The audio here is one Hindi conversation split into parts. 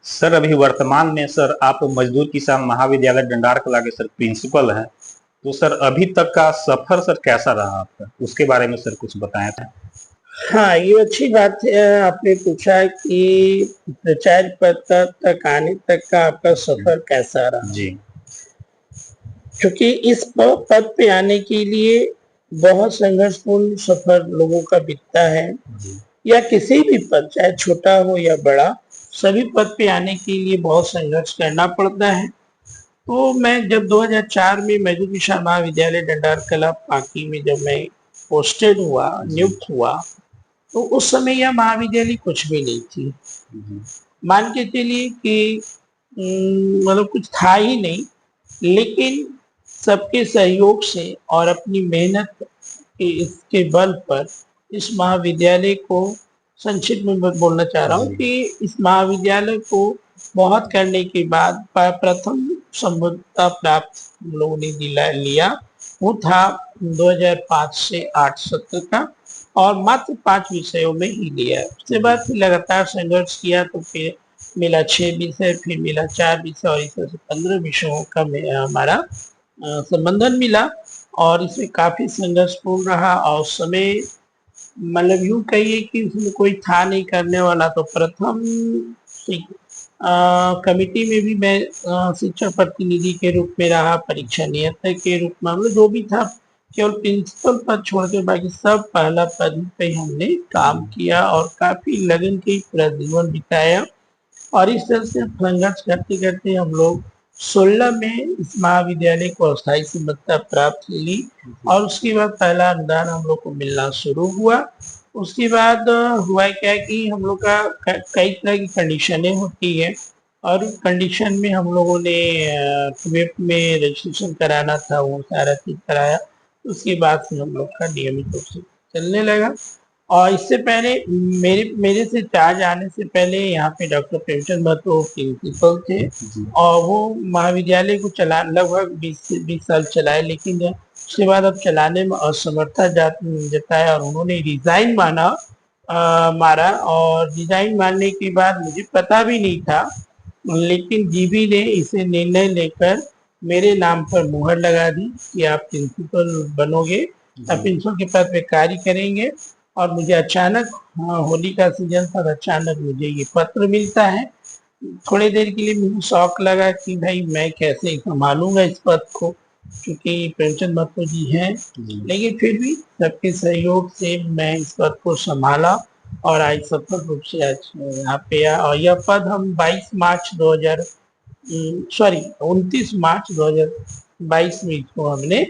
सर अभी वर्तमान में सर आप मजदूर किसान महाविद्यालय डंडार कला के सर प्रिंसिपल हैं। तो सर अभी तक का सफर सर कैसा रहा आपका, उसके बारे में सर कुछ बताएं था। हाँ, ये अच्छी बात है आपने पूछा कि प्राचार्य पद तक आने तक का आपका सफर कैसा रहा। जी क्योंकि इस पद पे आने के लिए बहुत संघर्षपूर्ण सफर लोगों का बीतता है, या किसी भी पद चाहे छोटा हो या बड़ा, सभी पद पे आने के लिए बहुत संघर्ष करना पड़ता है। तो मैं जब 2004 में मजदूर किसान महाविद्यालय डंडार कला पाकी में जब मैं पोस्टेड हुआ, नियुक्त हुआ, तो उस समय यह महाविद्यालय कुछ भी नहीं थी। मान के चलिए कि मतलब कुछ था ही नहीं, लेकिन सबके सहयोग से और अपनी मेहनत के इसके बल पर इस महाविद्यालय को, संक्षिप्त में बोलना चाह रहा हूँ कि इस महाविद्यालय को बहुत करने के बाद प्रथम संबद्धता प्राप्त हम लोगों ने लिया। वो था 2005 से 8 सत्र का, और मात्र 5 विषयों में ही लिया। उसके बाद फिर लगातार संघर्ष किया, तो फिर मिला 6 विषय, फिर मिला 4 विषय, और इस तरह से 15 विषयों का हमारा संबंधन मिला। और इसमें काफी संघर्षपूर्ण रहा, और समय मतलब यूं कहिए कि उसमें कोई था नहीं करने वाला। तो प्रथम कमिटी में भी मैं शिक्षक प्रतिनिधि के रूप में रहा, परीक्षा नियंत्रक के रूप में, मतलब जो भी था, केवल प्रिंसिपल पद छोड़कर बाकी सब पहला पद पे हमने काम किया और काफी लगन के पूरा जीवन बिताया। और इस तरह से संघर्ष करते करते हम लोग 16 में इस महाविद्यालय को अस्थायी संबद्धता प्राप्त मिली, और उसके बाद पहला अनुदान हम लोग को मिलना शुरू हुआ। उसके बाद हुआ क्या कि हम लोग का कई तरह की कंडीशनें होती है, और कंडीशन में हम लोगों ने वेब में रजिस्ट्रेशन कराना था, वो सारा चीज कराया। उसके बाद से हम लोग का नियमित रूप से चलने लगा। और इससे पहले मेरे से चार्ज आने से पहले यहाँ पे डॉक्टर प्रेमचंद महतो प्रिंसिपल थे, और वो महाविद्यालय को चला लगभग 20 साल चलाए, लेकिन उसके बाद अब चलाने में असमर्थता जताया, और उन्होंने रिजाइन मारा। और रिजाइन मारने के बाद मुझे पता भी नहीं था, लेकिन जीबी ने इसे निर्णय लेकर मेरे नाम पर मुहर लगा दी कि आप प्रिंसिपल बनोगे, आप प्रिंसिपल के पद पे कार्य करेंगे। और मुझे अचानक, होली का सीजन था, अचानक मुझे ये पत्र मिलता है। थोड़ी देर के लिए मुझे शौक लगा कि भाई मैं कैसे संभालूंगा इस पद को, क्योंकि प्रेमचंद महतो जी हैं। लेकिन फिर भी सबके सहयोग से मैं इस पद को संभाला, और आज सफल रूप से आज यहाँ पे आया। और यह पद हम 29 मार्च 2022 में इसको हमने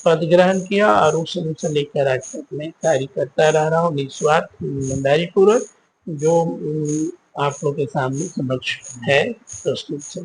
पद ग्रहण किया, और उस समय से लेकर आज तक मैं कार्य करता रहा हूँ निस्वार्थ ईमानदारी पूर्वक, जो आप लोग के सामने समक्ष है प्रस्तुत है।